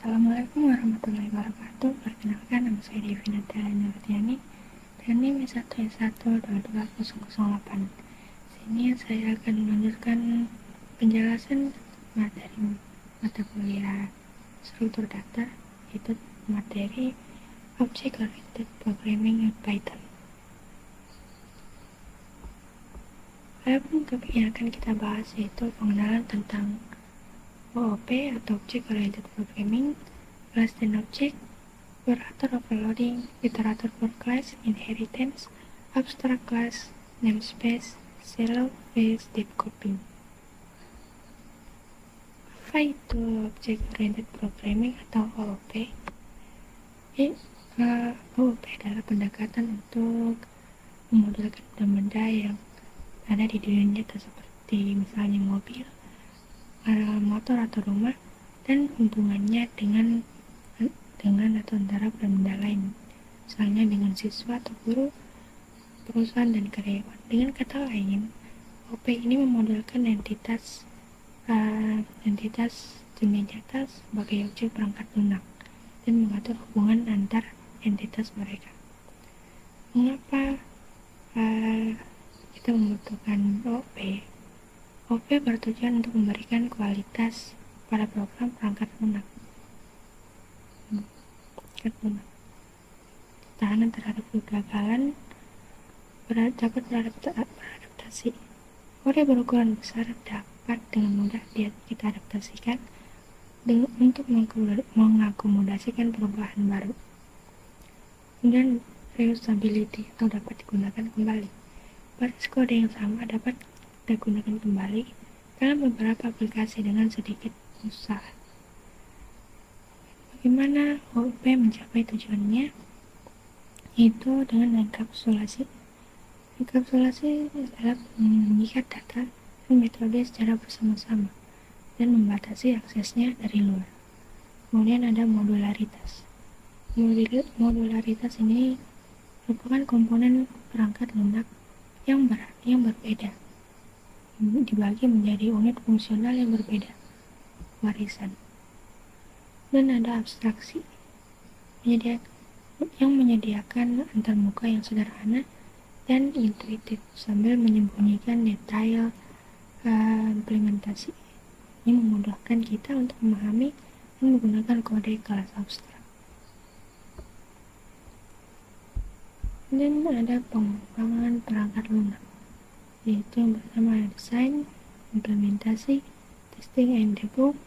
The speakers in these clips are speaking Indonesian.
Assalamualaikum warahmatullahi wabarakatuh. Perkenalkan, nama saya Devina Nurtiani dan NIM 1S1222008. Sini saya akan melanjutkan penjelasan materi mata kuliah struktur data, yaitu materi Object Oriented Programming with Python. Adapun topik yang akan kita bahas yaitu pengenalan tentang OOP atau Object Oriented Programming, Class dan Object, Operator Overloading, Iterator for Class, Inheritance, Abstract Class, Namespace, Shallow Phase Deep Coping. Apa itu Object Oriented Programming atau OOP? OOP adalah pendekatan untuk memodelkan benda yang ada di dunia nyata seperti misalnya mobil, motor atau rumah, dan hubungannya dengan atau antara benda lain, misalnya dengan siswa atau guru, perusahaan dan karyawan. Dengan kata lain, OP ini memodelkan entitas dunia nyata sebagai objek perangkat lunak dan mengatur hubungan antar entitas mereka. Mengapa kita membutuhkan OP? OP bertujuan untuk memberikan kualitas pada program perangkat lunak. Tahanan terhadap kegagalan dapat beradaptasi. Kode berukuran besar dapat dengan mudah kita adaptasikan untuk mengakomodasikan perubahan baru. Kemudian reusability atau dapat digunakan kembali. Baris kode yang sama dapat kita gunakan kembali dalam beberapa aplikasi dengan sedikit usaha. Bagaimana OOP mencapai tujuannya? Yaitu dengan enkapsulasi. Enkapsulasi adalah mengikat data dan metode secara bersama-sama dan membatasi aksesnya dari luar. Kemudian ada modularitas. Modularitas ini merupakan komponen perangkat lunak yang berbeda, dibagi menjadi unit fungsional yang berbeda, warisan. Dan ada abstraksi, yang menyediakan antarmuka yang sederhana dan intuitif sambil menyembunyikan detail implementasi. Ini memudahkan kita untuk memahami dan menggunakan kode kelas abstrak. Dan ada pengembangan perangkat lunak, yaitu yang pertama desain, implementasi, testing and debug,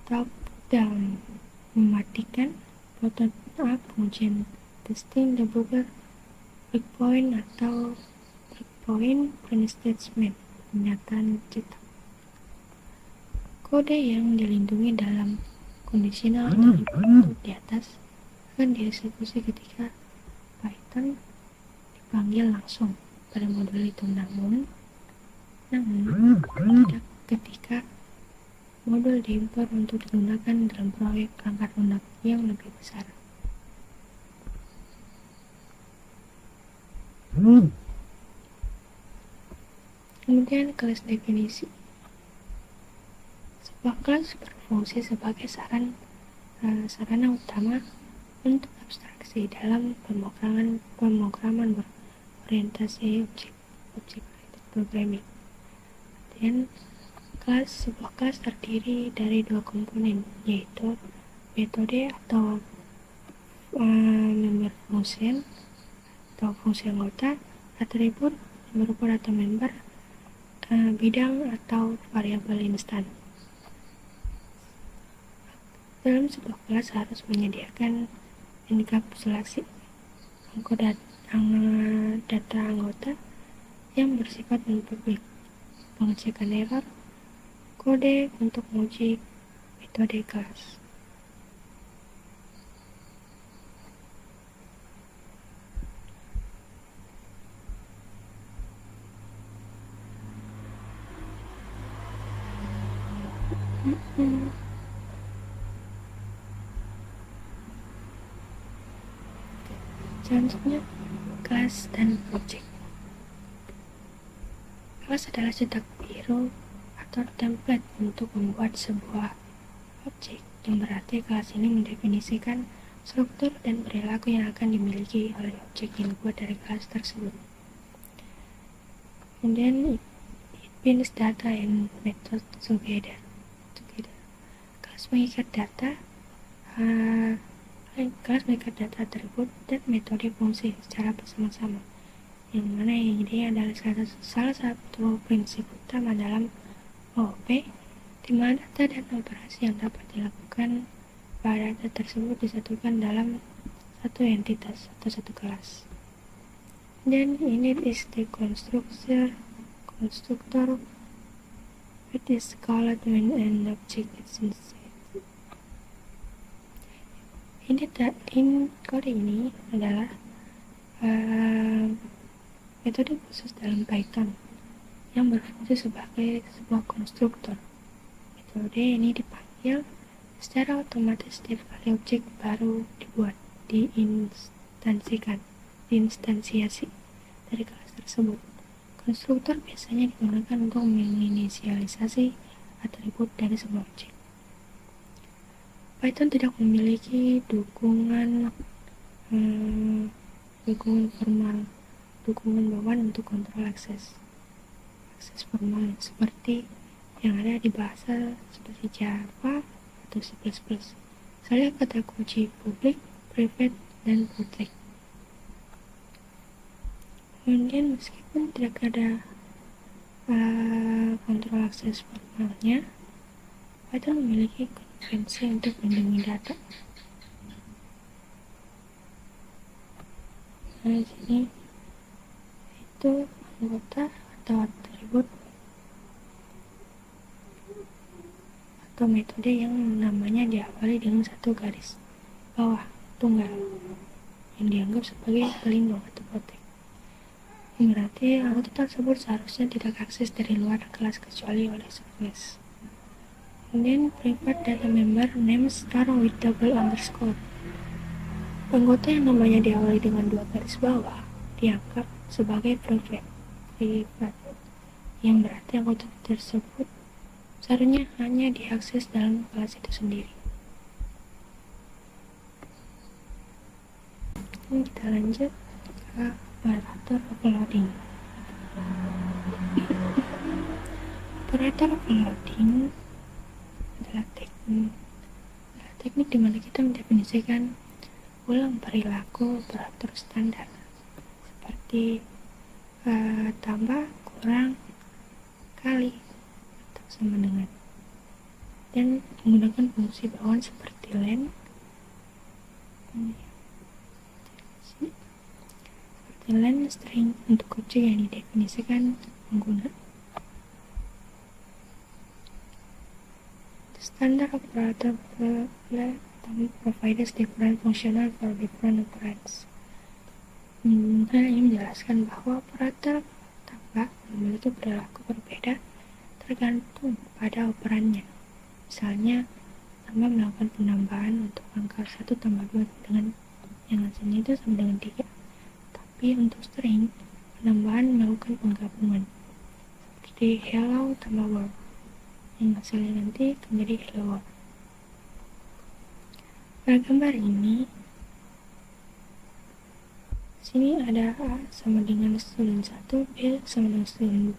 top down, mematikan, bottom up, pengujian, testing, debugger, breakpoint atau breakpoint, print statement, pernyataan cetak. Kode yang dilindungi dalam conditional atau dibentuk di atas akan dieksekusi ketika Python dipanggil langsung pada modul itu, namun tidak ketika modul diimpor untuk digunakan dalam proyek perangkat lunak yang lebih besar. Kemudian kelas definisi. Sebuah kelas berfungsi sebagai sarana utama untuk abstraksi dalam pemrograman berorientasi objek programming. Dan sebuah kelas terdiri dari dua komponen, yaitu metode atau member function atau fungsi anggota, atribut, berupa data member, bidang atau variabel instan. Dalam sebuah kelas harus menyediakan enkapsulasi data anggota yang bersifat non-public, pengecekan error, kode untuk menguji metode kelas. Selanjutnya, kelas dan objek. Kelas adalah cetak biru atau template untuk membuat sebuah objek yang berarti kelas ini mendefinisikan struktur dan perilaku yang akan dimiliki oleh objek yang dibuat dari kelas tersebut. Kemudian it binds data and methods together. Kelas mengikat data, atribut dan metode fungsi secara bersama-sama, yang mana ini adalah salah satu prinsip utama dalam OOP, di mana data dan operasi yang dapat dilakukan pada data tersebut disatukan dalam satu entitas atau satu kelas. Then init is the constructor which is called when an object is inserted. Kode ini adalah metode khusus dalam Python yang berfungsi sebagai sebuah konstruktor. Metode ini dipanggil secara otomatis setiap kali objek baru dibuat, diinstansiasi dari kelas tersebut. Konstruktor biasanya digunakan untuk menginisialisasi atribut dari sebuah objek. Python tidak memiliki dukungan bawaan untuk kontrol akses formal seperti yang ada di bahasa seperti Java atau C++. Misalnya kata kunci public, private, dan protect. Kemudian meskipun tidak ada kontrol akses formalnya, Python memiliki konvensi untuk melindungi data. Nah, di sini itu anggota atau atribut atau metode yang namanya diawali dengan satu garis bawah tunggal yang dianggap sebagai pelindung atau protect. Berarti anggota tersebut seharusnya tidak akses dari luar kelas kecuali oleh subclass. Kemudian private data member names start with double underscore. Anggota yang namanya diawali dengan dua garis bawah dianggap sebagai private, yang berarti anggota tersebut seharusnya hanya diakses dalam kelas itu sendiri. Ini kita lanjut ke operator overloading. Operator overloading adalah teknik di mana kita mendefinisikan ulang perilaku operator standar seperti tambah, kurang, kali, atau sama dengan, dan menggunakan fungsi bawaan seperti len, string untuk objek yang didefinisikan pengguna. Standard operator provides different functional for different operands. Ini menjelaskan bahwa operator tambah memiliki perilaku berbeda tergantung pada operannya. Misalnya, tambah melakukan penambahan untuk angka 1 tambah 2 dengan yang hasilnya itu sama dengan 3. Tapi untuk string, penambahan melakukan penggabungan seperti hello tambah world, yang hasilnya nanti menjadi hello world. Pada gambar ini, sini ada A sama dengan student 1, B sama dengan student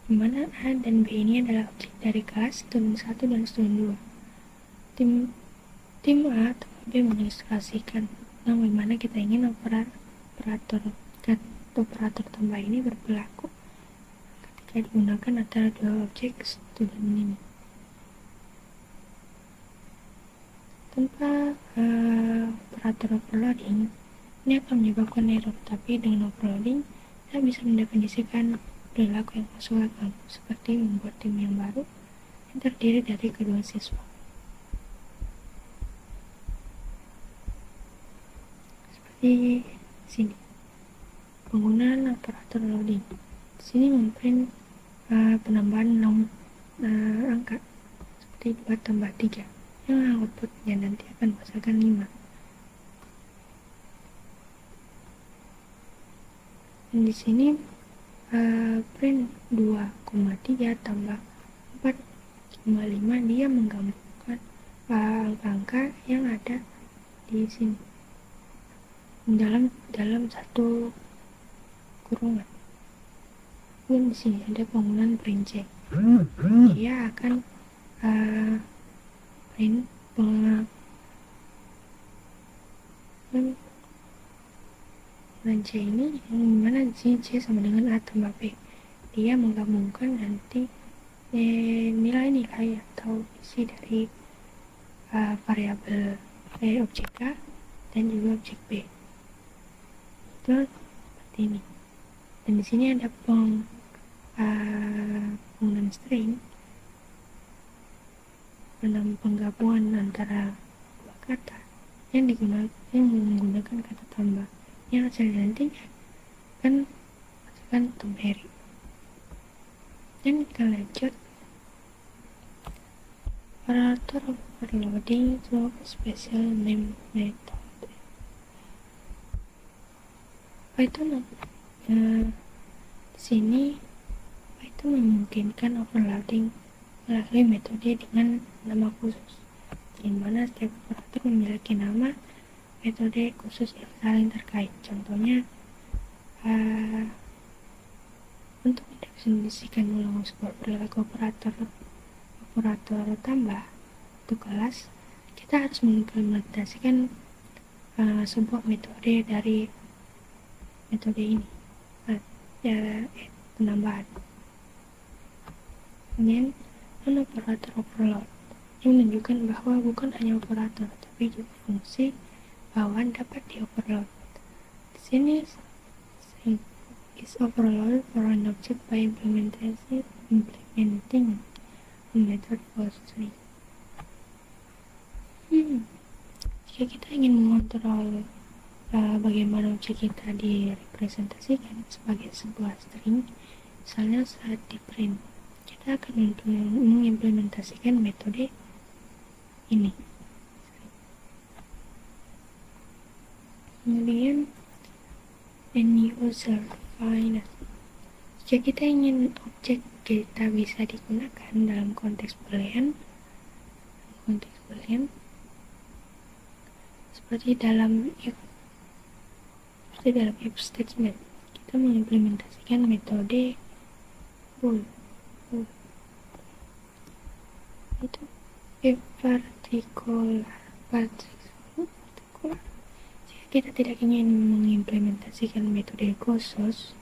2, dimana A dan B ini adalah objek dari kelas student 1 dan student 2. Tim A atau B mengilustrasikan bagaimana kita ingin operator tambah ini berperilaku ketika digunakan antara dua objek student ini. Tanpa operator overloading, ini akan menyebabkan error, tapi dengan overloading, kita bisa mendefinisikan perilaku yang masuk akal, seperti membuat tim yang baru yang terdiri dari kedua siswa. Seperti sini, penggunaan operator loading. Di sini memprint penambahan angka seperti 2 tambah 3 yang outputnya nanti akan menghasilkan 5. Dan di sini print 2,3 tambah 4,5, dia menggabungkan angka-angka yang ada di sini dalam satu kurungan. Dan di sini ada penggunaan print check. Dia akan print C ini yang dimana C sama dengan A tambah B. Dia menggabungkan nanti nilai-nilai atau isi dari variabel objek A dan juga objek B. Itu seperti ini. Dan di sini ada penggunaan string, penggabungan antara dua kata yang menggunakan kata tambah, yang hasilnya nantinya kan menghasilkan Tom Harry. Dan kita lanjut. Operator overloading through special name method. Python di sini Python memungkinkan overloading melalui metode dengan nama khusus, di mana setiap operator memiliki nama metode khusus yang saling terkait. Contohnya, untuk mendefinisikan ulang sebuah perilaku operator tambah untuk kelas, kita harus mengimplementasikan sebuah metode dari metode ini, penambahan. Kemudian operator overload yang menunjukkan bahwa bukan hanya operator tapi juga fungsi bawaan dapat di overload. Di sini is overload for an object by implementing a method for string. Jika kita ingin mengontrol bagaimana objek kita direpresentasikan sebagai sebuah string, misalnya saat di print, kita akan mengimplementasikan metode ini. Kemudian user define. Jika kita ingin objek kita bisa digunakan dalam konteks boolean, seperti dalam if statement, kita mengimplementasikan metode bool. Itu if particular. Jika kita tidak ingin mengimplementasikan metode khusus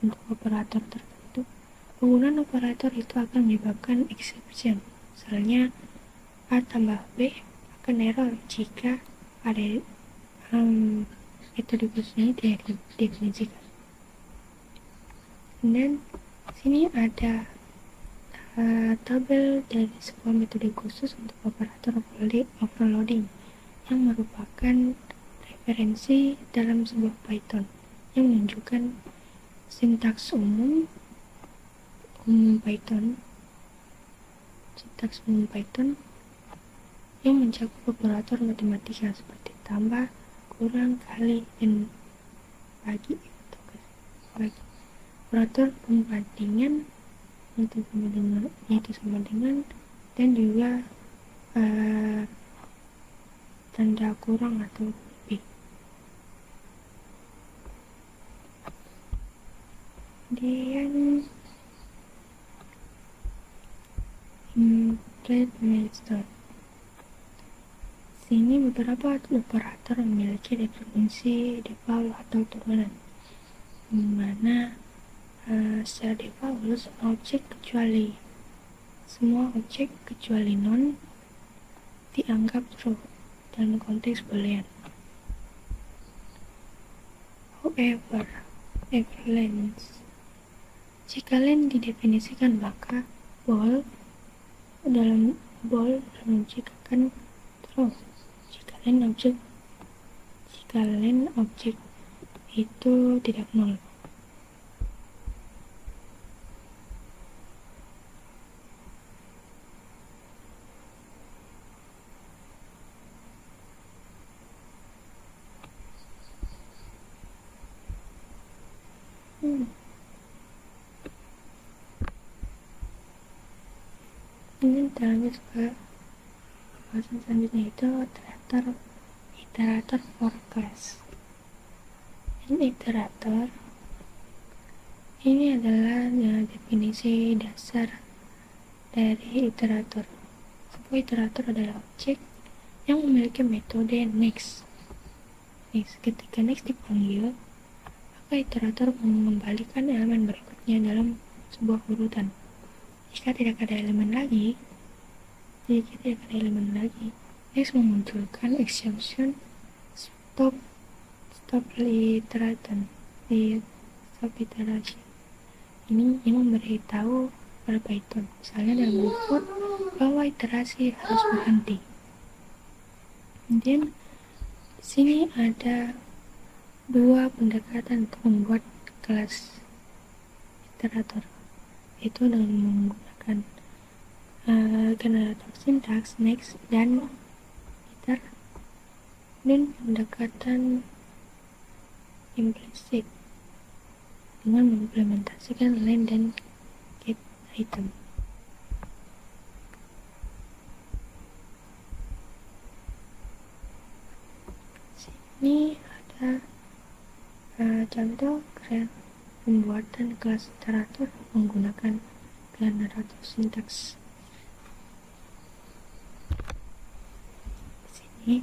untuk operator tertentu, penggunaan operator itu akan menyebabkan exception. Misalnya A tambah B akan error jika ada metode khusus ini tidak didefinisikan. Dan sini ada tabel dari sebuah metode khusus untuk operator overloading yang merupakan referensi dalam sebuah Python yang menunjukkan sintaks umum Python yang mencakup operator matematika seperti tambah, kurang, kali, dan bagi. Operator pembandingan yaitu sama dengan dan juga tanda kurang atau lebih. Kemudian implement method. Sini beberapa operator memiliki definisi default atau turunan, di mana secara default semua objek kecuali non dianggap true dalam konteks boolean. However, jika len didefinisikan, maka dalam objek akan true jika len objek itu tidak nol. Ini kita lanjut ke Bahasan selanjutnya itu iterator for class. Dan iterator ini adalah definisi dasar dari iterator. Sebuah iterator adalah objek yang memiliki metode next. Ketika next dipanggil, maka iterator mengembalikan elemen berikutnya dalam sebuah urutan. Jika tidak ada elemen lagi, next memunculkan exception stop iteration. Ini memberitahu pada Python, misalnya dalam input bahwa iterasi harus berhenti. Kemudian di sini ada dua pendekatan untuk membuat kelas iterator, yaitu dengan menggunakan generator sintaks next dan iter, dan pendekatan implisit dengan mengimplementasikan len dan get item. Ini ada contoh pembuatan kelas iterator menggunakan generator sintaks. Di sini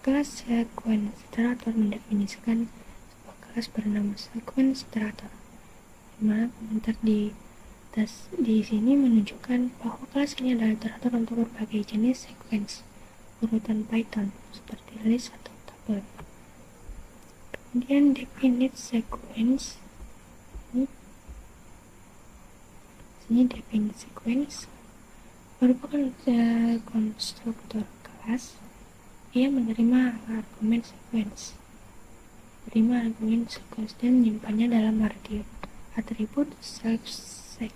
kelas sequence iterator mendefinisikan sebuah kelas bernama sequence iterator, dimana komentar di sini menunjukkan bahwa kelas ini adalah iterator untuk berbagai jenis sequence urutan Python seperti list atau tuple. Kemudian definite sequence, ini definite sequence merupakan konstruktor kelas yang menerima argumen sequence dan menyimpannya dalam atribut self-sec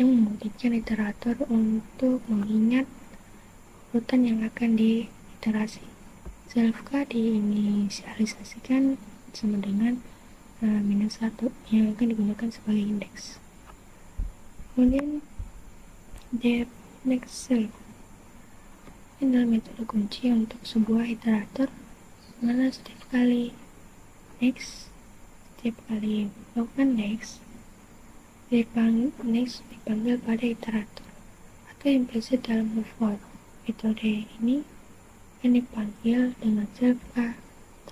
yang memungkinkan iterator untuk mengingat urutan yang akan diiterasi. Self-k diinisialisasikan sama dengan -1 yang akan digunakan sebagai indeks. Kemudian def next self ini adalah metode kunci untuk sebuah iterator, mana setiap kali melakukan next dipanggil pada iterator atau implisit dalam for. Metode ini yang dipanggil dengan self-k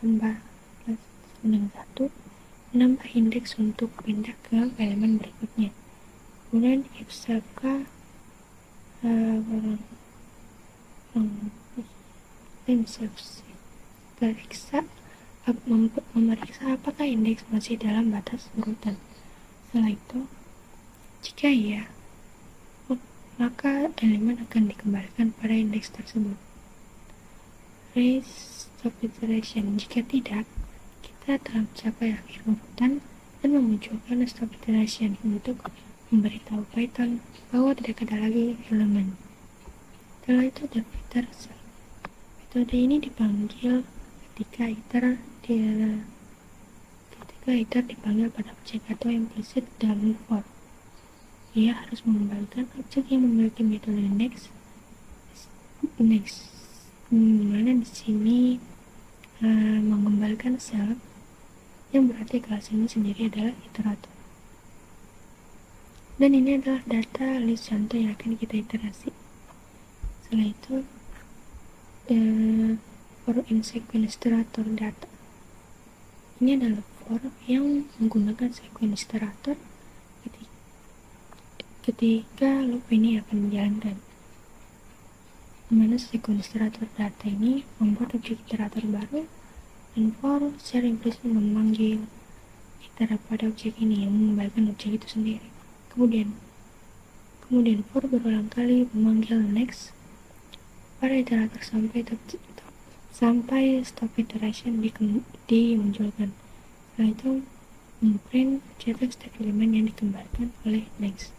tambah plus dengan 1 menambah indeks untuk pindah ke elemen berikutnya. Kemudian if self-k memeriksa apakah indeks masih dalam batas urutan. Setelah itu, jika iya, maka elemen akan dikembalikan pada indeks tersebut. Raise stop iteration. Jika tidak, kita telah mencapai akhir urutan dan memunculkan stop iteration untuk memberitahu Python bahwa tidak ada lagi elemen. Setelah itu defiter self. Metode ini dipanggil ketika iter dipanggil pada objek atau implisit dalam for. Ia harus mengembalikan objek yang memiliki metode next, dimana di sini mengembalikan self, yang berarti kelas ini sendiri adalah iterator. Dan ini adalah data list contoh yang akan kita iterasi. Setelah itu for in sequence iterator data. Ini adalah for yang menggunakan sequence iterator ketika loop ini akan dijalankan, dimana sequence iterator data ini membuat objek iterator baru, dan for secara implisit memanggil iter pada objek ini yang mengembalikan objek itu sendiri. Kemudian for berulang kali memanggil next pada iterator sampai stop iteration dimunculkan. Setelah itu memprint cetak setiap elemen yang dikembalikan oleh next,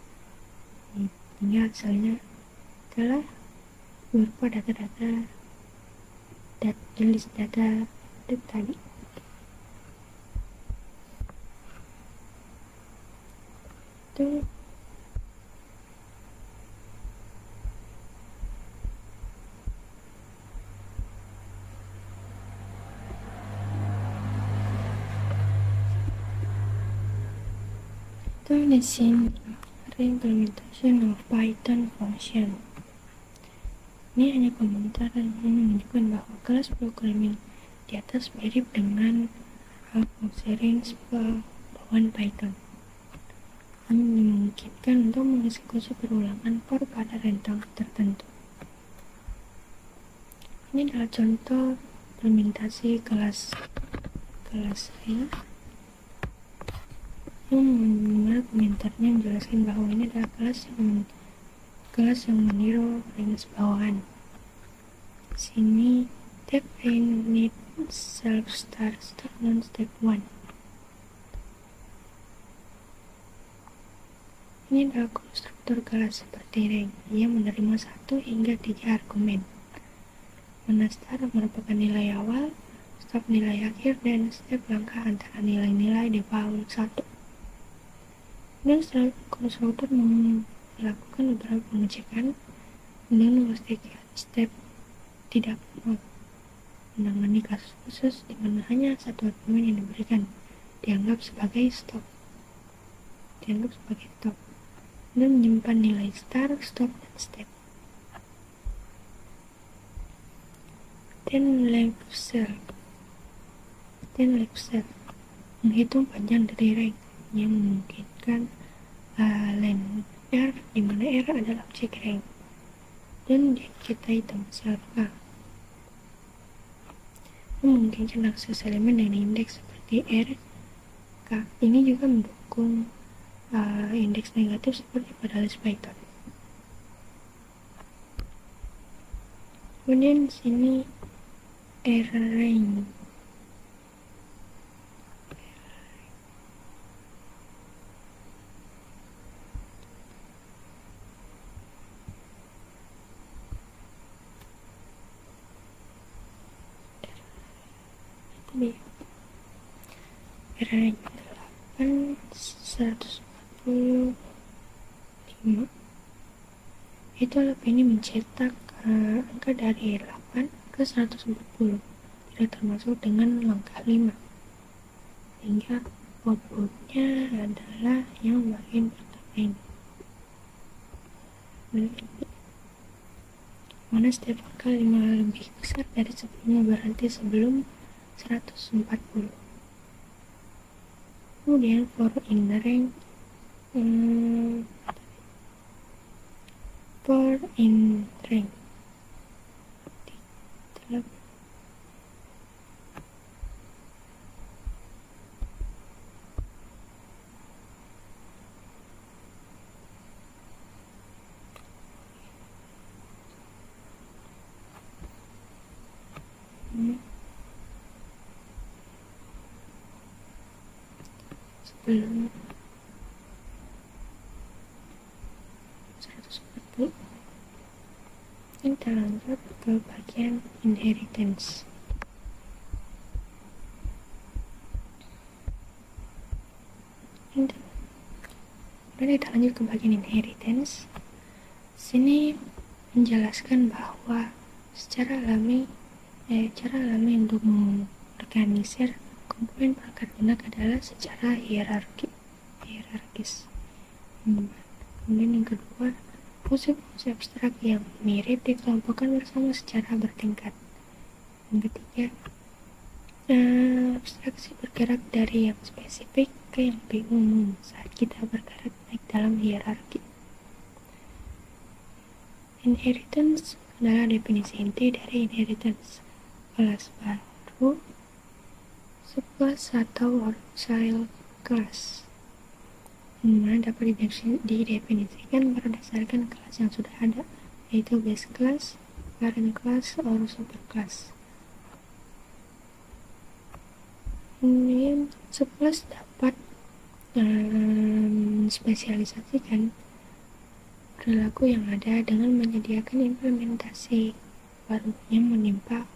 hingga hasilnya adalah berupa list data tadi. Itu Turn the scene implementation of Python function. Ini hanya komentar yang menunjukkan bahwa kelas programming di atas mirip dengan fungsi range bawaan Python. Ini memungkinkan untuk mengeksekusi perulangan for pada rentang tertentu. Ini adalah contoh implementasi kelas range yang mana komentarnya menjelaskan bahwa ini adalah kelas yang meniru range bawahan. Sini tab range need self start non step 1. Ini adalah konstruktor kelas seperti range yang menerima 1 hingga 3 argumen. Mana start merupakan nilai awal, stop nilai akhir, dan step langkah antara nilai-nilai default 1. Dan setelah konstruktor melakukan beberapa pengecekan dengan memastikan step tidak menangani kasus khusus di mana hanya satu argumen yang diberikan dianggap sebagai stop dan menyimpan nilai start, stop, dan step. Then length cell menghitung panjang dari range yang memungkinkan len R di mana R adalah objek range dan kita hitung self K memungkinkan akses elemen dengan indeks seperti R, K. Ini juga mendukung indeks negatif seperti pada list Python. Kemudian sini R range. Range 145 itu ini mencetak angka dari 8 ke 140 tidak termasuk dengan langkah 5 sehingga outputnya adalah yang bagian pertama ini mana step angka 5 lebih besar dari sebelumnya berarti sebelum 140. Kemudian for in range sebelum 140 kita lanjut ke bagian inheritance. Kita lanjut ke bagian inheritance. Sini menjelaskan bahwa cara alami untuk mengorganisir komponen perangkat lunak adalah secara hierarkis. Kemudian yang kedua, fungsi-fungsi abstrak yang mirip dikelompokkan bersama secara bertingkat. Yang ketiga, abstraksi bergerak dari yang spesifik ke yang lebih umum saat kita bergerak naik dalam hierarki. Inheritance adalah definisi inti dari inheritance. Kelas baru, subclass atau child class, mana dapat didefinisikan berdasarkan kelas yang sudah ada, yaitu base class, parent class, atau superclass. Kemudian subclass dapat spesialisasikan perilaku yang ada dengan menyediakan implementasi baru yang menimpa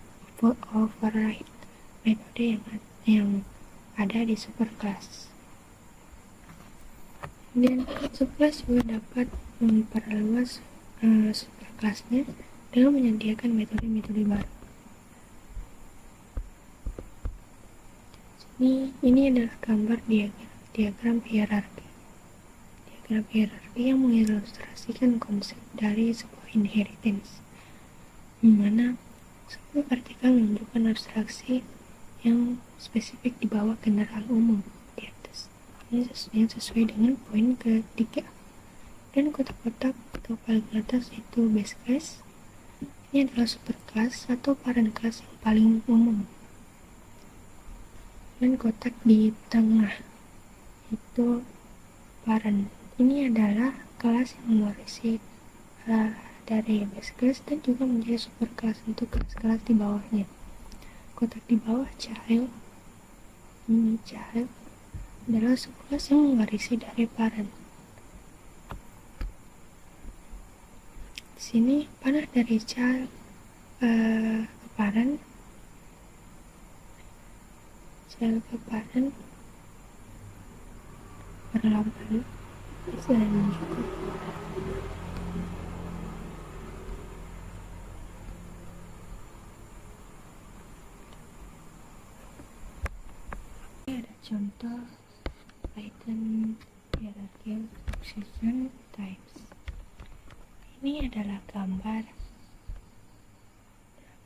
override metode yang ada di superclass. Dan subclass juga dapat memperluas superclassnya dengan menyediakan metode-metode baru. Ini adalah gambar diagram hierarki. diagram hierarki yang mengilustrasikan konsep dari sebuah inheritance, di mana sebuah vertikal menunjukkan abstraksi yang spesifik di bawah general umum di atas, yang sesuai dengan poin ketiga. Dan kotak-kotak atau paling atas itu base class. Ini adalah superclass atau parent class yang paling umum. Dan kotak di tengah itu parent. Ini adalah kelas yang mewarisi dari base class dan juga menjadi superclass untuk kelas-kelas di bawahnya. Kotak di bawah child, ini child adalah subclass yang mewarisi dari parent. Di sini panah dari child ke parent, child ke parent berlawanan dan juga ini ada contoh Python hierarchical exception types. Ini adalah gambar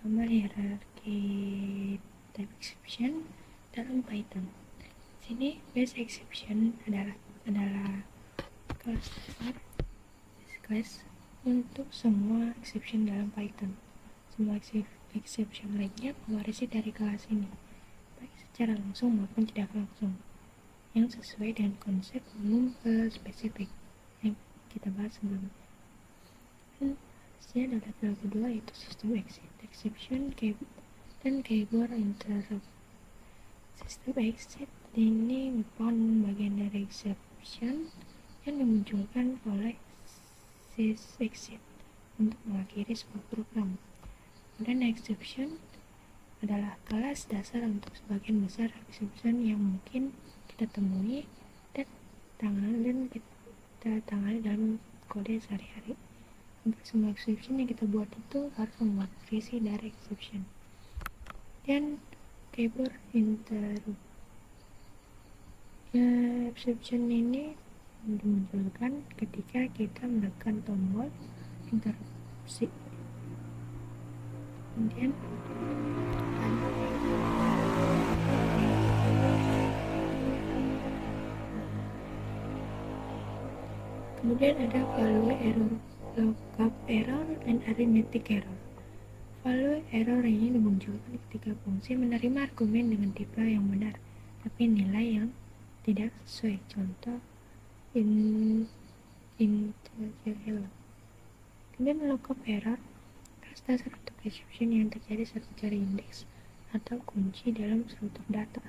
hierarki type exception dalam Python. Sini base exception adalah kelas dasar, base class untuk semua exception dalam Python. Semua exception lainnya mewarisi dari kelas ini, baik secara langsung maupun tidak langsung, yang sesuai dengan konsep umum ke spesifik yang kita bahas sebelumnya. Dan ada level kedua yaitu sistem exception dan keyword interrupt. Sistem exit ini merupakan bagian dari exception yang dimunculkan oleh sysexit untuk mengakhiri sebuah program. Dan exception adalah kelas dasar untuk sebagian besar exception yang mungkin kita temui dan kita tangani dalam kode sehari-hari. Hampir semua exception yang kita buat itu harus membuat versi dari exception. Dan keyword interrupt, exception ini dimunculkan ketika kita menekan tombol interupsi. Kemudian ada value error, lookup error, dan arithmetic error. Value error ini dimunculkan ketika fungsi menerima argumen dengan tipe yang benar, tapi nilai yang tidak sesuai. Contoh integer error. Kemudian lookup error, kelas dasar untuk exception yang terjadi saat mencari indeks atau kunci dalam struktur data.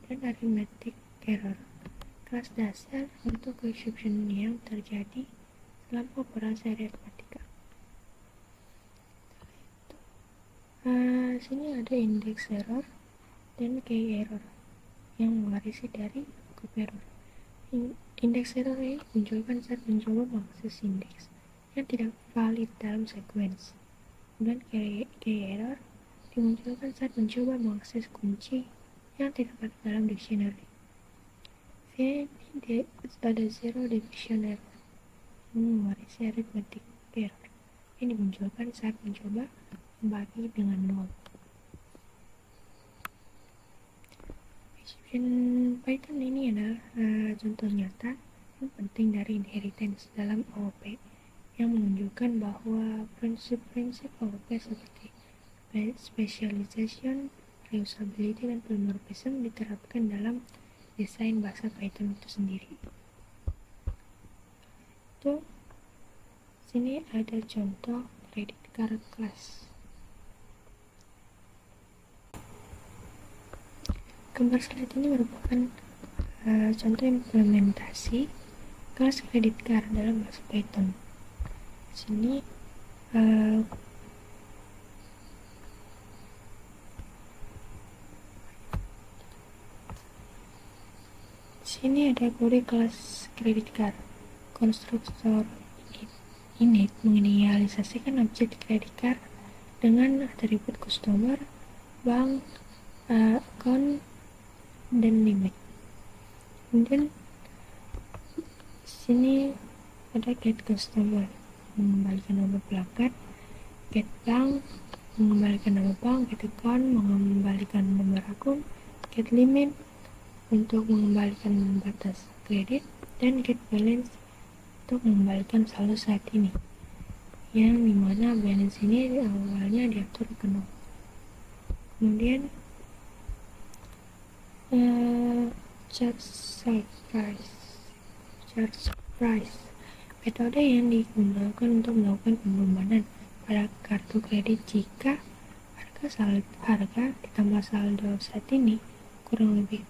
Dan arithmetic error, kelas dasar untuk exception yang terjadi dalam operasi aritmatika. Sini ada index error dan key error yang mewarisi dari lookup error. Index error ini dimunculkan saat mencoba mengakses indeks yang tidak valid dalam sequence. Kemudian key error dimunculkan saat mencoba mengakses kunci yang tidak valid dalam dictionary. Ini ada zero division error yang mewarisi arithmetic error yang dimunculkan saat mencoba membagi dengan 0. Exception Python ini adalah contoh nyata yang penting dari inheritance dalam OOP yang menunjukkan bahwa prinsip-prinsip OOP seperti specialization, reusability, dan polymorphism diterapkan dalam desain bahasa Python itu sendiri. Sini ada contoh credit card class. Gambar slide ini merupakan contoh implementasi kelas credit card dalam bahasa Python. Sini ada kode kelas credit card. Konstruktor init menginisialisasikan objek credit card dengan atribut customer, bank, account, dan limit. Kemudian Sini ada get customer, mengembalikan nama pelanggan, get bank, mengembalikan nama bank, get account, mengembalikan nomor akun, get limit untuk mengembalikan batas kredit, dan get balance untuk mengembalikan saldo saat ini, yang dimana balance ini awalnya diatur ke 0. Kemudian charge price metode yang digunakan untuk melakukan pembebanan pada kartu kredit jika harga ditambah saldo saat ini kurang lebih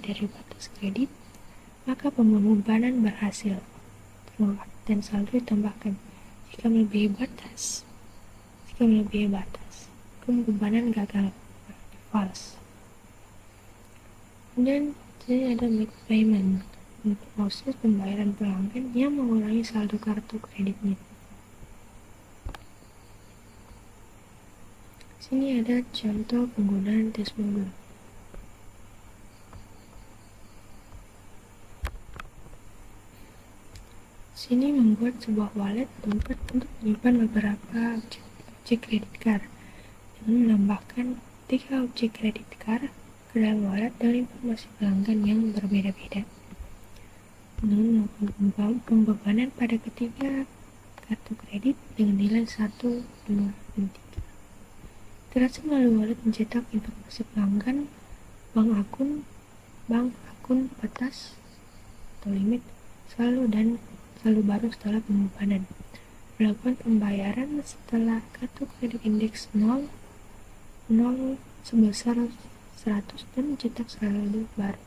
dari batas kredit, maka pembebanan berhasil dan saldo ditambahkan. Jika melebihi batas, pembebanan gagal, false. Kemudian jadi ada make payment, untuk proses pembayaran pelanggan yang mengurangi saldo kartu kreditnya. Sini ada contoh penggunaan tes modul. Sini membuat sebuah wallet tempat untuk menyimpan beberapa objek kredit card dengan menambahkan 3 objek kredit card ke dalam wallet dengan informasi pelanggan yang berbeda-beda. Dengan melakukan pembebanan pada ketiga kartu kredit dengan nilai 1, 2, dan 3. Transaksi melalui wallet mencetak informasi pelanggan, bank akun, batas atau limit, saldo baru setelah pembebanan. Melakukan pembayaran setelah kartu kredit indeks 0 sebesar 100 dan mencetak saldo baru.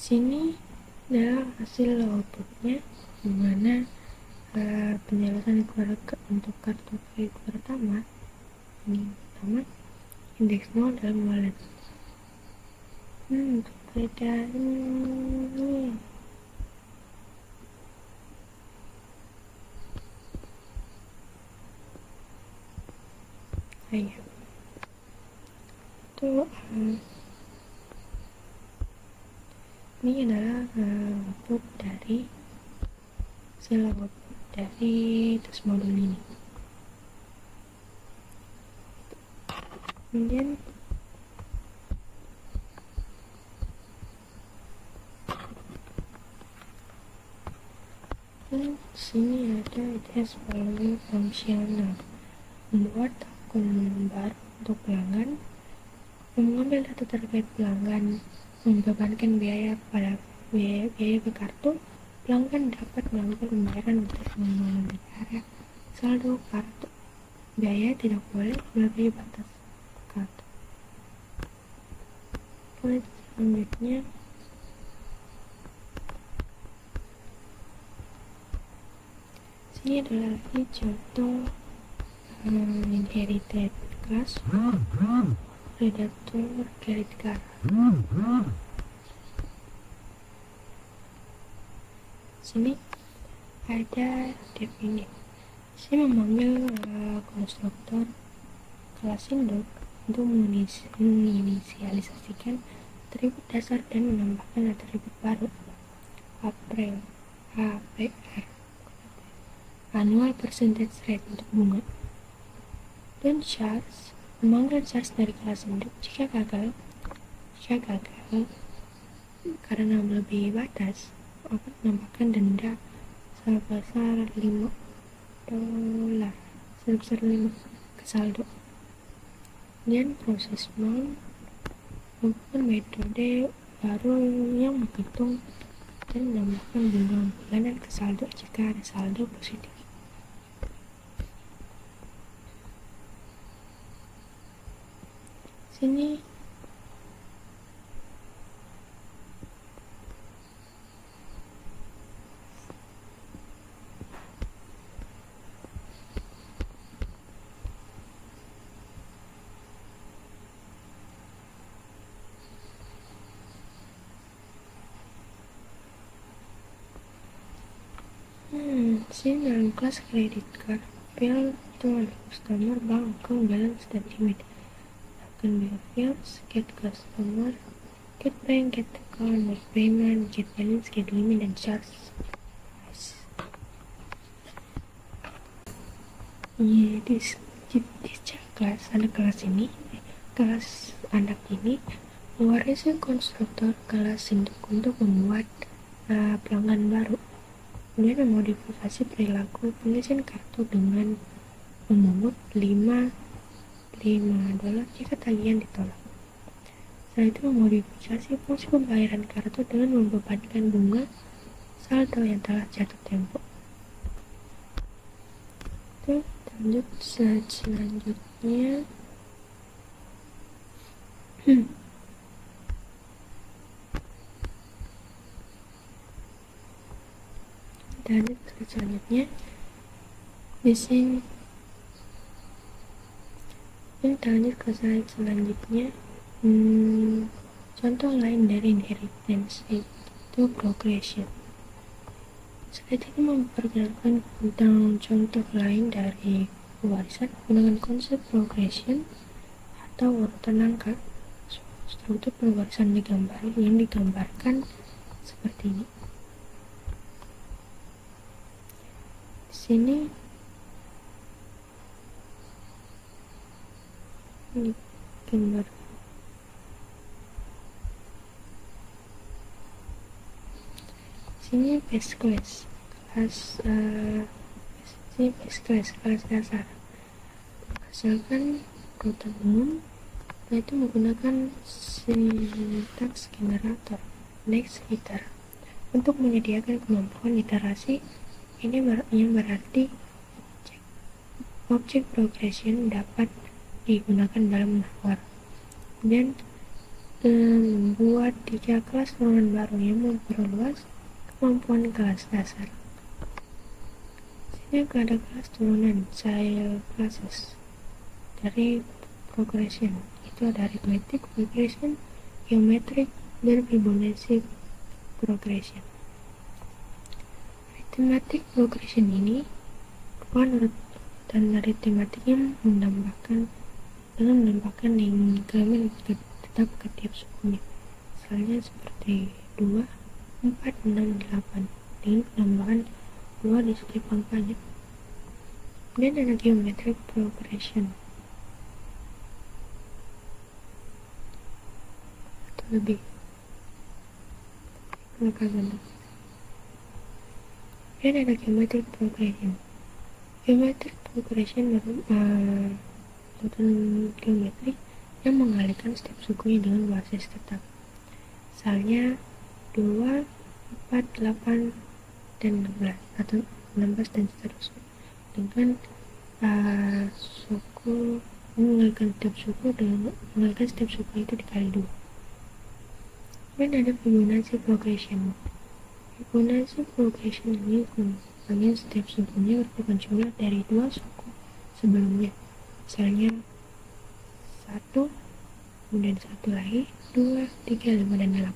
Sini adalah hasil outputnya, dimana penjelasan untuk kartu kredit pertama indeks 0 dalam wallet. Beda ini. Ayo. Itu ini adalah output dari tes modul ini. Kemudian sini ada tes following fungsional, membuat akun baru untuk pelanggan, mengambil data terkait pelanggan, membebankan biaya ke kartu. Pelanggan dapat melakukan pembayaran untuk memelihara saldo kartu. Biaya tidak boleh melebihi batas kartu. Selanjutnya sini adalah lagi contoh inherited class predator credit card. Sini ada definite. Saya memanggil konstruktor kelas induk untuk menginisialisasikan atribut dasar dan menambahkan atribut baru APR, annual percentage rate untuk bunga. Dan charge, memanggil charge dari kelas induk jika gagal karena melebihi batas, akan menambahkan denda sebesar $5 ke saldo. Dan proses mount merupakan metode baru yang menghitung dan menambahkan bunga bulanan ke saldo jika ada saldo positif. Sini Sini dalam kelas credit card bill itu ada customer, bank account, balance, dan limit. Akan bill fields, get customer, get bank, get account, make payment, get balance, get limit, dan charge. Di kelas ini, kelas anak ini mewarisi konstruktor kelas untuk membuat pelanggan baru. Kemudian memodifikasi perilaku pengisian kartu dengan memungut $5 jika tagihan ditolak. Setelah itu memodifikasi fungsi pembayaran kartu dengan membebankan bunga saldo yang telah jatuh tempo. Oke, lanjut selanjutnya. Lanjut ke selanjutnya. Di sini kita lanjut ke slide selanjutnya. Contoh lain dari inheritance itu progression. Slide ini memperkenalkan tentang contoh lain dari pewarisan menggunakan konsep progression atau urutan angka. Struktur pewarisan yang digambarkan seperti ini. Di sini gambar sini base class kelas dasar, hasilkan urutan umum, yaitu menggunakan sintaks generator next iter untuk menyediakan kemampuan iterasi. Ini yang berarti objek progression dapat digunakan dalam nawar dan membuat 3 kelas turunan baru yang memperluas kemampuan kelas dasar. Sini ada kelas turunan child classes dari progression, itu ada arithmetic progression, geometric, dan Fibonacci progression. Arithmetic progression ini merupakan urutan aritmatik yang menambahkan increment tetap ke tiap sukunya. Misalnya seperti 2, 4, 6, 8 dengan penambahan 2 di setiap angkanya. Dan ada geometric progression atau lebih dan ada geometric progression. Geometric progression merupakan geometrik yang mengalihkan setiap sukunya dengan basis tetap. Misalnya 2, 4, 8, dan 16 atau 16 dan seterusnya. Dengan suku mengalihkan setiap suku itu dikali 2. Dan ada Fibonacci progression. Fibonacci progression ini bagian setiap sukunya merupakan jumlah dari 2 suku sebelumnya. Misalnya 1, kemudian 1 lagi, 2, 3, 5, dan 8.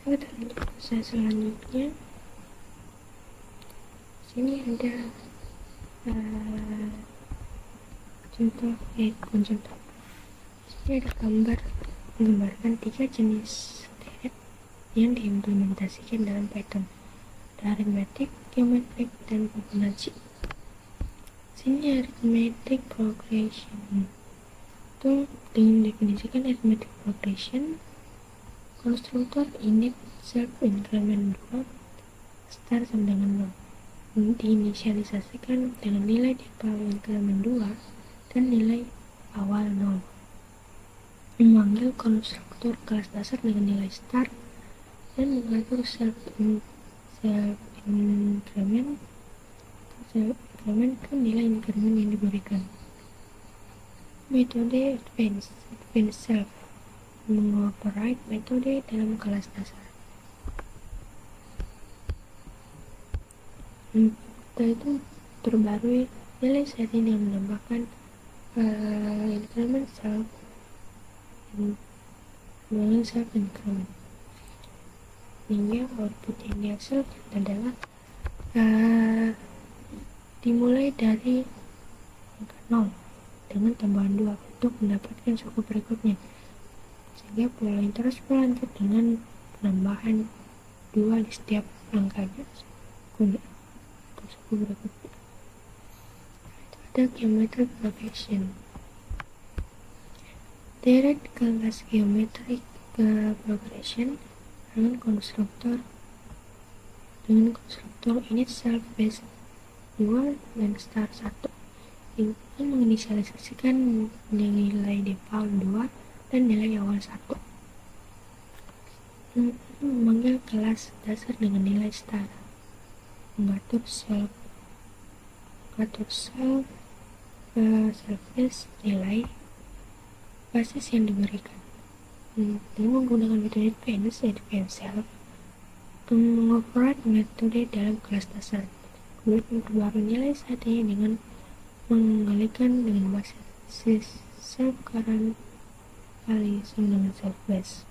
Kita lanjut ke selanjutnya. Sini ada contoh. Sini ada gambar menggambarkan 3 jenis deret yang diimplementasikan dalam Python. Ada arithmetic, geometric, dan Fibonacci. Sini arithmetic progression itu dengan definisikan arithmetic progression, konstruktor init self increment 2 start sama dengan 0 diinisialisasikan dengan nilai di awal increment 2 dan nilai awal 0. Memanggil konstruktor kelas dasar dengan nilai start dan mengatur self increment ke nilai increment yang diberikan. Metode advance self mengoperate metode dalam kelas dasar. Setelah itu terbarui nilai setting yang menambahkan increment self pengembangan sel penyusunan. Sehingga output yang dihasilkan adalah dimulai dari angka 0 dengan tambahan 2 untuk mendapatkan suku berikutnya, sehingga pola ini terus berlanjut dengan penambahan 2 di setiap angkanya sukunya untuk suku berikutnya. Itu ada geometric progression. Direct kelas geometric progression dengan konstruktor init self base 2 dan star 1 yang menginisialisasikan nilai default 2 dan nilai awal 1. Memanggil kelas dasar dengan nilai star, mengatur self base nilai basis yang diberikan dengan menggunakan metode advanced self mengoperate metode dalam kelas dasar, kemudian memperbarui nilai saatnya dengan mengalihkan dengan basis self current kali sama dengan self base,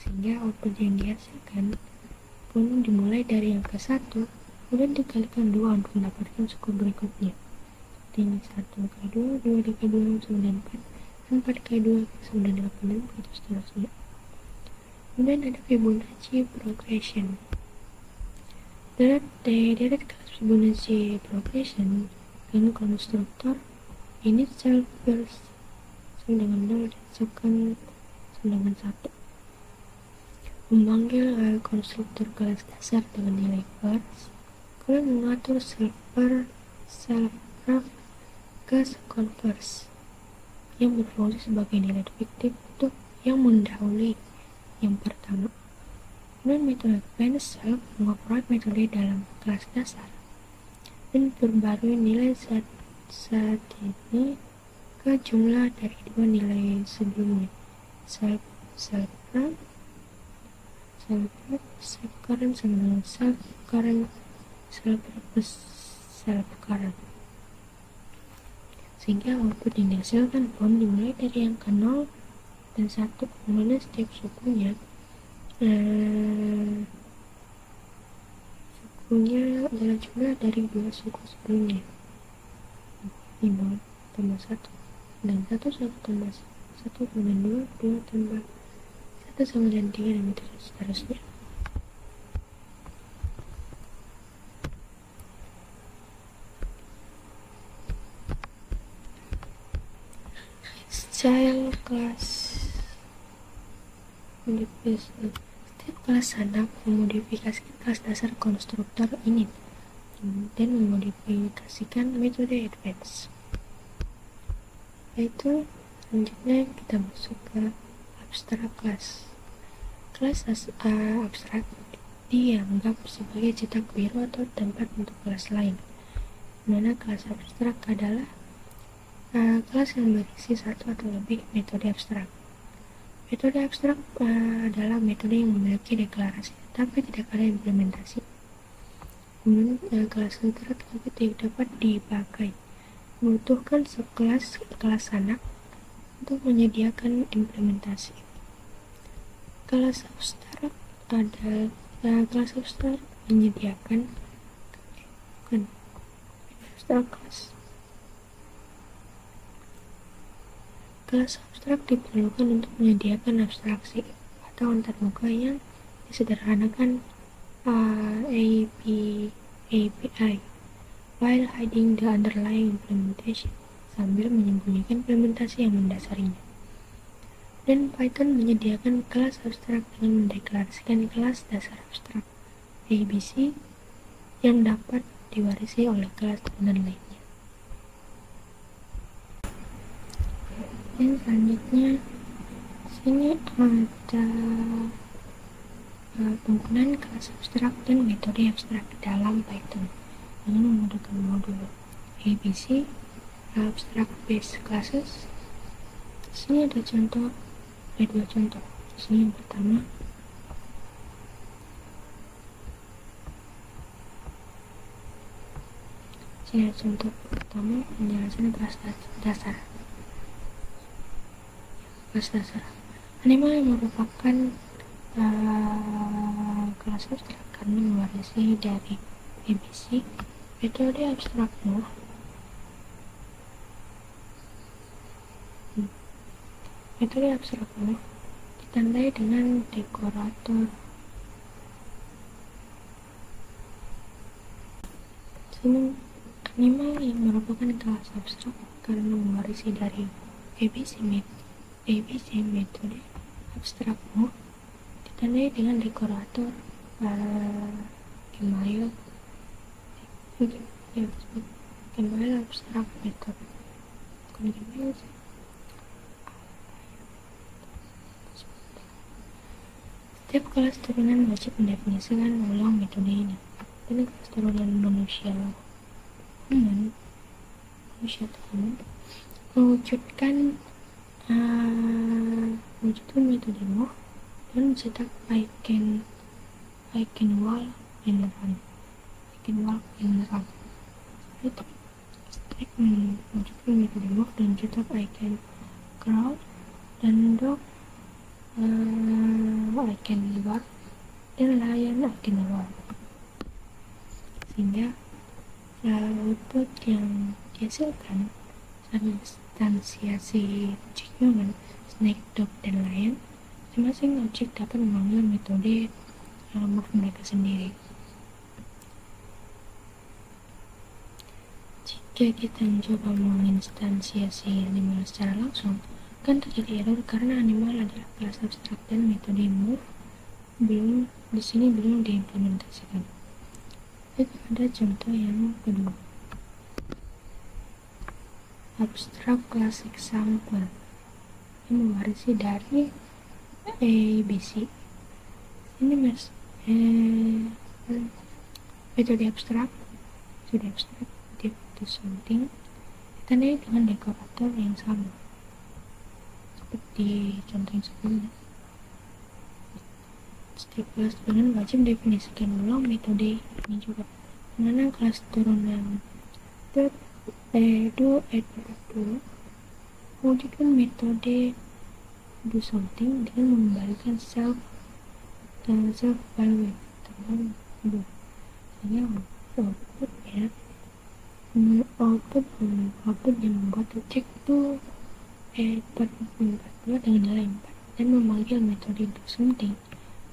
sehingga output yang dihasilkan pun dimulai dari angka 1 kemudian dikalikan 2 untuk mendapatkan suku berikutnya, seperti 1 kali 2, 2 kali 2 sama dengan 4, 4 kali 2 sama dengan 8, dan begitu seterusnya. Kemudian ada Fibonacci progression. Direct kelas Fibonacci progression dengan konstruktor init self base sama dengan 0 dan second sama dengan 1. Memanggil konstruktor kelas dasar dengan nilai first, kemudian mengatur self graph ke second first yang berfungsi sebagai nilai fiktif untuk yang mendahului yang pertama. Kemudian metode advanced self mengoperate metode dalam kelas dasar dan perbarui nilai saat ini ke jumlah dari dua nilai sebelumnya, self current sama dengan self current sehingga output yang dihasilkan pun dimulai dari angka 0 dan 1, dimana setiap sukunya adalah jumlah dari 2 suku sebelumnya, 5 tambah 1 dan 1 tambah 1 sama dengan 2 tambah 1 sama dengan 3 dan begitu seterusnya. Child class modification. Setiap kelas anak memodifikasi kelas dasar konstruktor init dan memodifikasikan metode advance. Yaitu selanjutnya kita masuk ke abstrak class. Kelas abstrak dianggap sebagai cetak biru atau tempat untuk kelas lain, dimana kelas abstrak adalah kelas yang berisi satu atau lebih metode abstrak. Metode abstrak adalah metode yang memiliki deklarasi tapi tidak ada implementasi. Kemudian kelas abstrak tidak dapat dipakai, membutuhkan sekelas kelas anak untuk menyediakan implementasi. Kelas abstrak menyediakan Kelas abstrak diperlukan untuk menyediakan abstraksi atau antarmuka yang disederhanakan API while hiding the underlying implementation, sambil menyembunyikan implementasi yang mendasarinya. Dan Python menyediakan kelas abstrak dengan mendeklarasikan kelas dasar abstrak ABC yang dapat diwarisi oleh kelas turunan lainnya. Dan selanjutnya sini ada penggunaan kelas abstrak dan metode abstrak dalam Python dengan menggunakan modul ABC abstract base classes. Sini ada dua contoh. Sini yang pertama penjelasan kelas dasar. Animal yang merupakan kelas abstrak karena mewarisi dari ABC. Metode abstrak Moore ditandai dengan dekorator. Animal yang merupakan kelas abstrak karena mewarisi dari ABC metode abstrak Moore ditandai dengan dekorator Gemayel abstrak method. Setiap kelas turunan wajib mendefinisikan ulang metode ini. Ini kelas turunan manusia turunan mewujudkan metode Moore dan mencetak Eigenvalue beneran. Abstrak mewujudkan metode Moore dan mencetak Eigenvalue dan dog Eigenvalue dan layan Eigenvalue, sehingga output yang dihasilkan instansiasi objek human, snake, dog, dan lion. Masing-masing objek dapat memanggil metode Moore mereka sendiri. Jika kita mencoba menginstansiasi animal secara langsung, akan terjadi error karena animal adalah kelas abstrak dan metode Moore belum diimplementasikan. Kita ada contoh yang kedua. Abstrak class example yang mewarisi dari ABC. Ini metode abstrak do something ditandai dengan dekorator yang sama seperti contoh yang sebelumnya. Setiap kelas turunan wajib definisikan ulang metode ini juga. Mana kelas turunan do mewujudkan metode do something dengan mengembalikan self value teman do, sehingga output yang membuat objek itu 42 dengan nilai 4 dan memanggil metode do something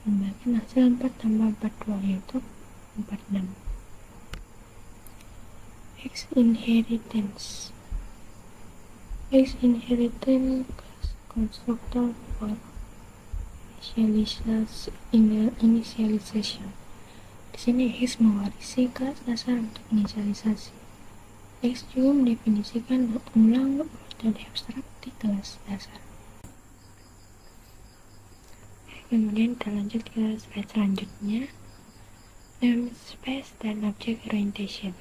mengembalikan hasil 4 tambah 42 yaitu 46. Inheritance constructor for initialization. Di sini X mewarisi kelas dasar untuk inisialisasi. X juga mendefinisikan ulang metode abstrak di kelas dasar. Kemudian kita lanjut ke slide selanjutnya, namespace dan object orientation.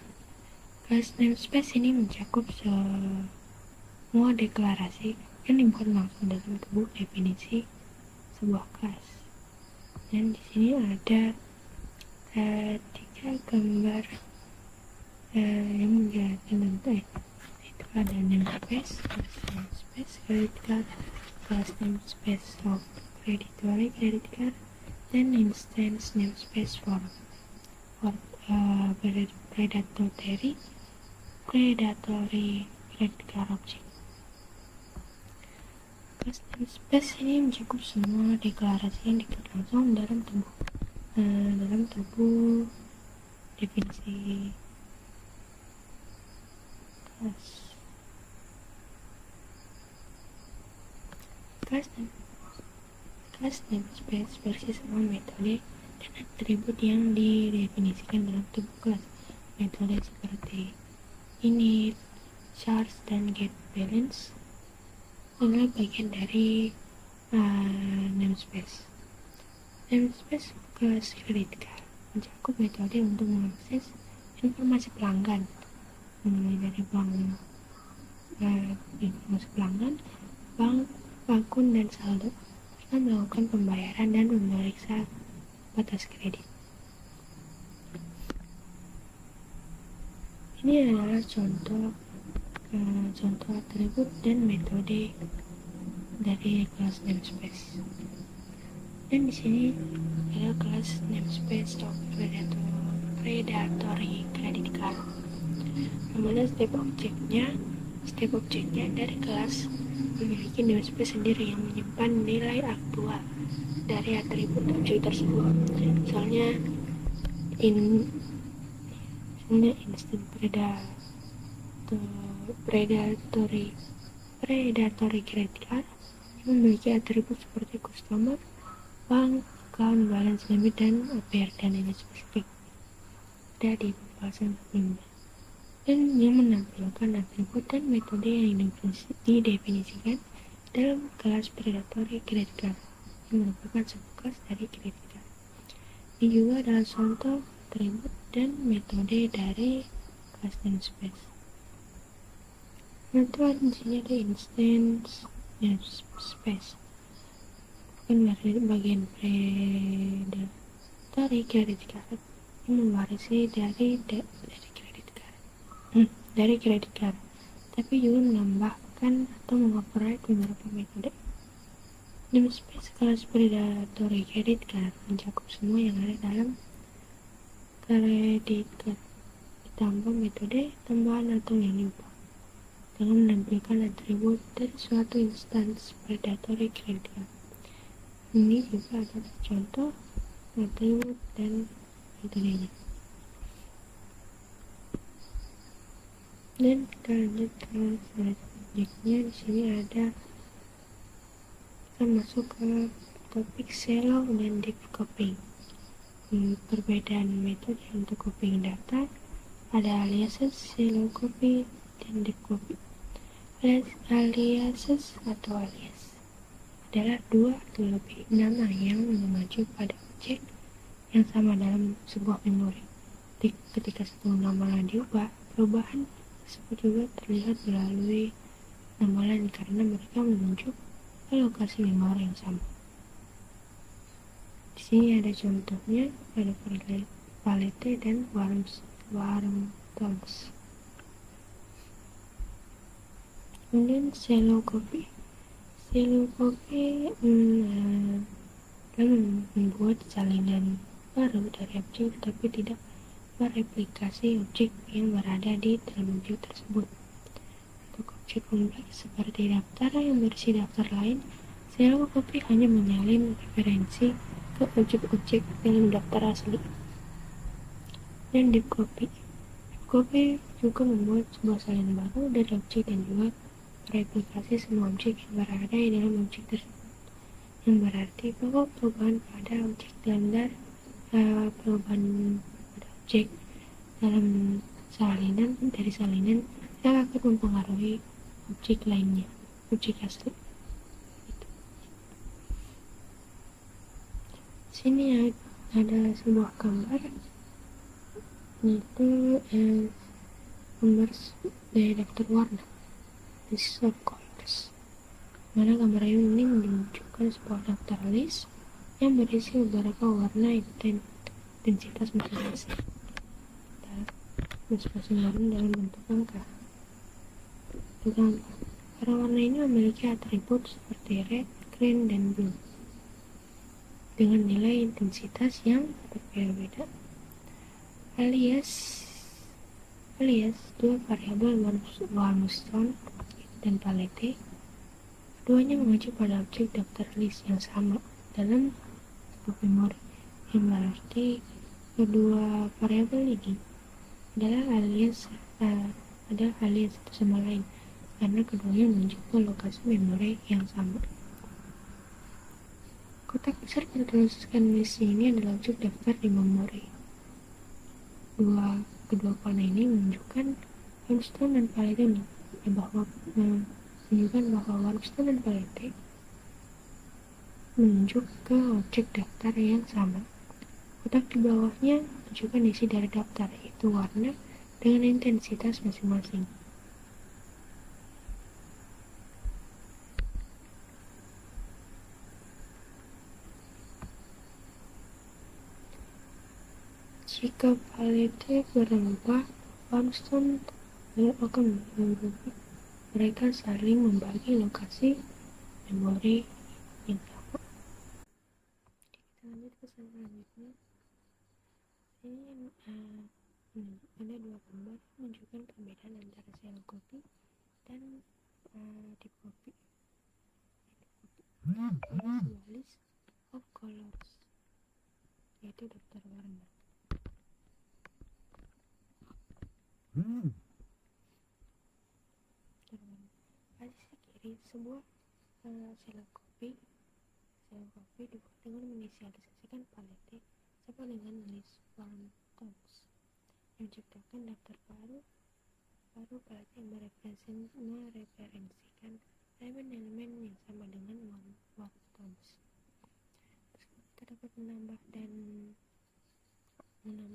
Kelas namespace ini mencakup semua deklarasi yang dibuat langsung dalam tubuh definisi sebuah kelas. Dan di sini ada 3 gambar yang menjelaskan tentang itu. Ada namespace, kelas namespace of predatory credit card, dan instance namespace for predatory credit card object. Kelas namespace ini mencakup semua deklarasi yang dibuat langsung dalam tubuh definisi kelas. Kelas namespace versi semua metode dan atribut yang didefinisikan dalam tubuh kelas. Metode seperti init, charge, dan get balance adalah bagian dari namespace. Namespace kelas credit card mencakup metode untuk mengakses informasi pelanggan, mulai dari informasi pelanggan, bank, akun, dan saldo, serta melakukan pembayaran dan memeriksa batas kredit. Ini adalah contoh atribut dan metode dari kelas namespace. Dan di sini ada kelas namespace of predatory credit card. Dimana setiap objeknya dari kelas memiliki namespace sendiri yang menyimpan nilai aktual dari atribut objek tersebut. Misalnya instant predatory credit card memiliki atribut seperti customer, bank, account, balance limit, dan APR dan ini spesifik ada di pembahasan sebelumnya, dan yang menampilkan atribut dan metode yang didefinisikan dalam kelas predatory credit card yang merupakan subkelas dari credit card. Ini juga adalah contoh atribut dan metode dari kelas namespace. Nanti di sini ada instance namespace, bukan dari bagian predatory credit card yang mewarisi dari credit card, tapi juga menambahkan atau mengoperate beberapa metode. Namespace kelas predatory credit card mencakup semua yang ada dalam credit card ditambah metode tambahan atau yang nyimpang dengan menampilkan atribut dari suatu instance predatory credit card. Ini juga adalah contoh atribut dan metodenya. Dan kita lanjut ke selanjutnya. Di sini ada kita masuk ke topik shallow dan deep copying. Perbedaan metode untuk copying data ada aliases, shallow copy, dan deep copy. Aliases atau alias adalah dua atau lebih nama yang mengacu pada objek yang sama dalam sebuah memori. Ketika satu nama diubah, perubahan tersebut juga terlihat melalui nama lain karena mereka menunjuk ke lokasi memori yang sama. Di sini ada contohnya, ada Palette dan Warmtons. Kemudian shallow copy membuat salinan baru dari objek tapi tidak mereplikasi objek yang berada di dalam objek tersebut. Untuk objek kompleks seperti daftar yang berisi daftar lain, shallow copy hanya menyalin referensi ke objek-objek dalam daftar asli. Dan deep copy juga membuat sebuah salinan baru dari objek dan juga mereplikasi semua objek yang berada di dalam objek tersebut, yang berarti bahwa perubahan pada objek dalam salinan yang akan mempengaruhi objek lainnya, objek asli. Sini ada sebuah gambar, yaitu gambar dari daftar warna, list of colors. Mana gambar ini menunjukkan sebuah daftar list yang berisi beberapa warna intensitas masing-masing warna dalam bentuk angka. Para warna ini memiliki atribut seperti red, green, dan blue dengan nilai intensitas yang berbeda-beda. Alias dua variabel Warmstone dan Palette, keduanya mengacu pada objek daftar list yang sama dalam sebuah memori, yang berarti kedua variabel ini adalah alias satu sama lain karena keduanya menunjuk ke lokasi memori yang sama. Kotak besar bertuliskan list ini adalah objek daftar di memori. Kedua warna ini menunjukkan Warmstone dan Palette menunjukkan bahwa Warmstone dan Palette menunjuk ke objek daftar yang sama. Kotak di bawahnya menunjukkan isi dari daftar, yaitu warna dengan intensitas masing-masing. Jika Palette berubah, Warmstone akan berubah. Mereka saling membagi lokasi memori info. Kita lanjut ke selanjutnya. Ini ada dua gambar menunjukkan perbedaan antara sel kopi dan deep kopi. Ini sebuah list of colors, yaitu daftar warna. Pada sisi kiri sebuah sel kopi dibuat dengan menginisialisasikan palette sama dengan list warm tones yang menciptakan daftar baru palette yang mereferensikan elemen-elemen yang sama dengan warm tones. Kita dapat menambah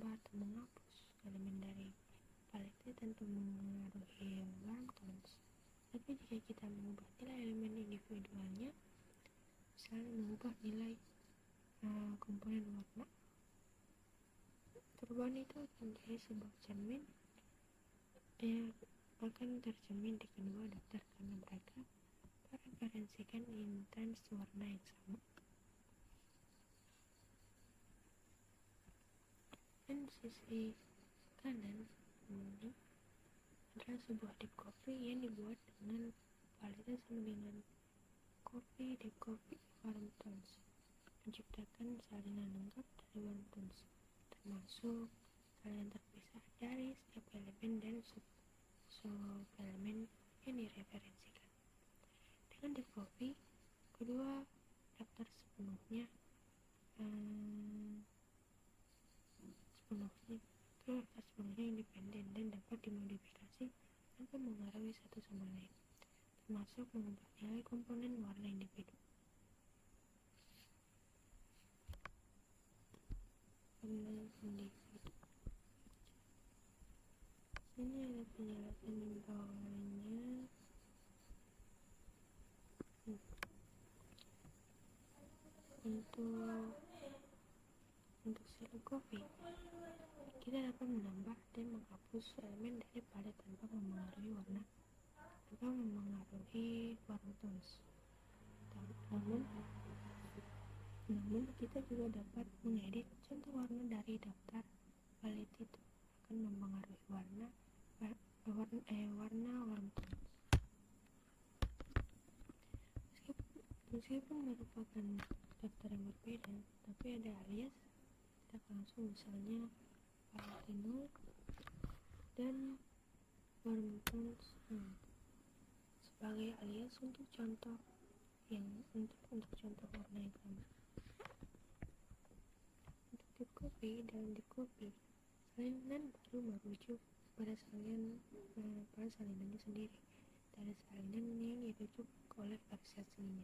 atau menghapus elemen dari palette tanpa mengaruhi warm tones. Tapi jika kita mengubah nilai elemen individualnya, misalnya mengubah nilai komponen warna, perubahan itu akan menjadi sebuah cermin yang akan tercermin di kedua daftar karena mereka mereferensikan intens warna yang sama. Dan sisi kanan ini adalah sebuah deep coffee yang dibuat dengan palette sama dengan deep coffee warm tones, menciptakan salinan lengkap dari warm tones, termasuk salinan terpisah dari setiap elemen dan sub-elemen yang direferensikan. Dengan deep coffee, kedua daftar sepenuhnya independen dan dapat dimodifikasi tanpa mengaruhi satu sama lain, termasuk mengubah nilai komponen warna individu. Ini ada penjelasan di bawahnya. Untuk sel kopi, kita dapat menambah dan menghapus elemen dari palette tanpa mempengaruhi warm tones. Namun kita juga dapat mengedit contoh warna dari daftar palette itu akan mempengaruhi warna warm tones. Meskipun merupakan daftar yang berbeda, tapi ada alias. Kita langsung misalnya palette 0 dan warm tones sebagai alias untuk contoh warna yang sama. Untuk deep coffee dan deep coffee, salinan baru merujuk pada salinannya sendiri dari salinan yang dirujuk oleh versi aslinya,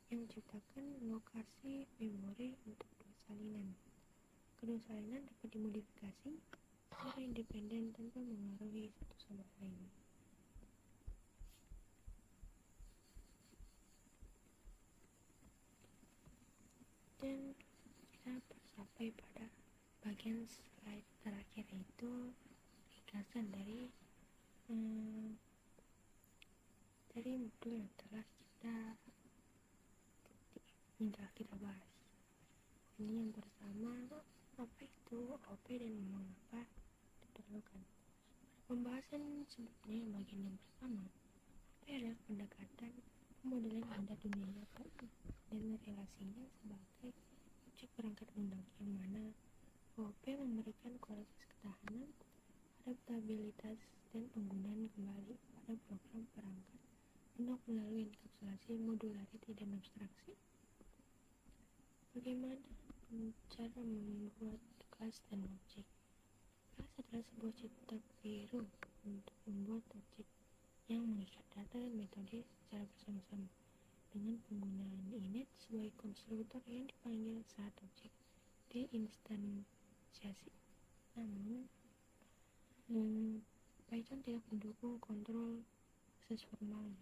yang menciptakan lokasi memori untuk dua salinan. Kedua salinan dapat dimodifikasi secara independen tanpa mengaruhi satu sama lain. Dan kita sampai pada bagian slide terakhir, yaitu ringkasan dari modul yang telah kita bahas. Ini yang pertama, apa itu OP dan mengapa diperlukan. Pembahasan sebelumnya bagian yang pertama, OP adalah pendekatan pemodelan benda dunia nyata dan relasinya sebagai objek perangkat lunak, yang mana OP memberikan kualitas ketahanan, adaptabilitas, dan penggunaan kembali pada program perangkat lunak melalui enkapsulasi, modularity, dan abstraksi. Bagaimana cara membuat kelas dan objek? Kelas adalah sebuah cetak biru untuk membuat objek yang mengikat data dan metode secara bersama-sama dengan penggunaan init sebagai konstruktor yang dipanggil saat objek diinstansiasi. Namun, Python tidak mendukung kontrol akses formal,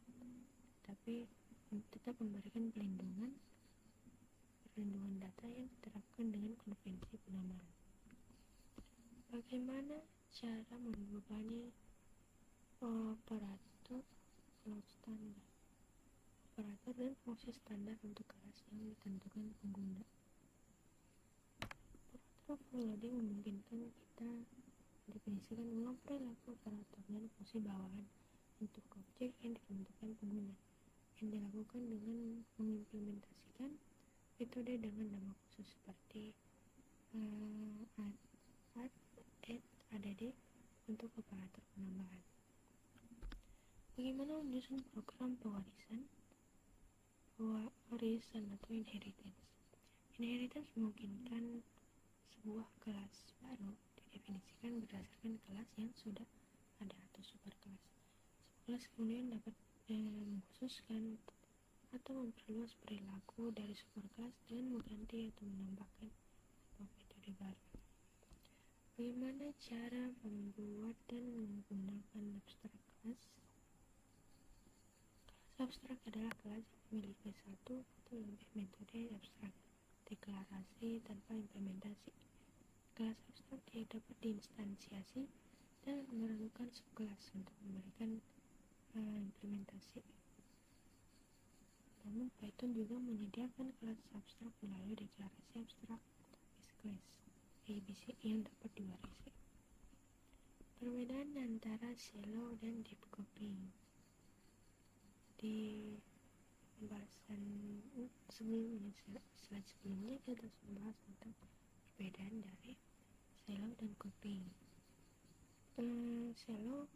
tapi tetap memberikan perlindungan data yang diterapkan dengan konvensi penamaan. Bagaimana cara membebani operator cloud standar? operator, dan fungsi standar untuk kelas yang ditentukan pengguna. Operator overloading memungkinkan kita mendefinisikan ulang perilaku operator dan fungsi bawahan untuk objek yang ditentukan pengguna, yang dilakukan dengan mengimplementasikan metode dengan nama khusus seperti add, add untuk operator penambahan. Bagaimana menyusun program pewarisan atau inheritance? Inheritance memungkinkan sebuah kelas baru didefinisikan berdasarkan kelas yang sudah ada atau superkelas. Sebuah kelas kemudian dapat mengkhususkan atau memperluas perilaku dari superkelas dengan mengganti atau menambahkan metode baru. Bagaimana cara membuat dan menggunakan abstrak kelas? Kelas abstrak adalah kelas yang memiliki satu atau lebih metode abstrak deklarasi tanpa implementasi. Kelas abstrak tidak dapat diinstansiasi dan memerlukan subkelas untuk memberikan implementasi. Namun Python juga menyediakan kelas abstrak melalui deklarasi abstrak base class ABC yang dapat diwarisi. Perbedaan antara shallow dan deep copying. Di pembahasan sebelumnya, slide sebelumnya kita membahas tentang perbedaan dari shallow dan copying. Shallow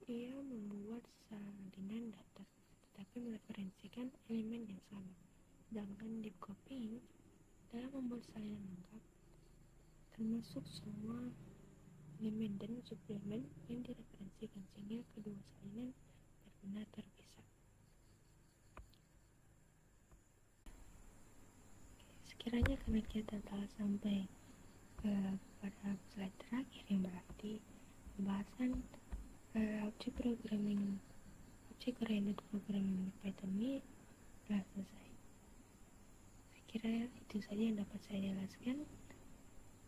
ia membuat salinan data tetapi mereferensikan elemen yang sama, sedangkan deep copying dalam membuat salinan lengkap termasuk semua elemen dan suplemen yang direferensikan sehingga kedua salinan benar-benar terpisah. Sekiranya karena kita telah sampai pada slide terakhir yang berarti pembahasan object oriented programming di Python ini telah selesai. Saya kira itu saja yang dapat saya jelaskan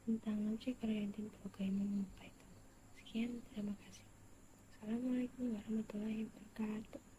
tentang object oriented programming di Python. Sekian, terima kasih. Assalamualaikum warahmatullahi wabarakatuh.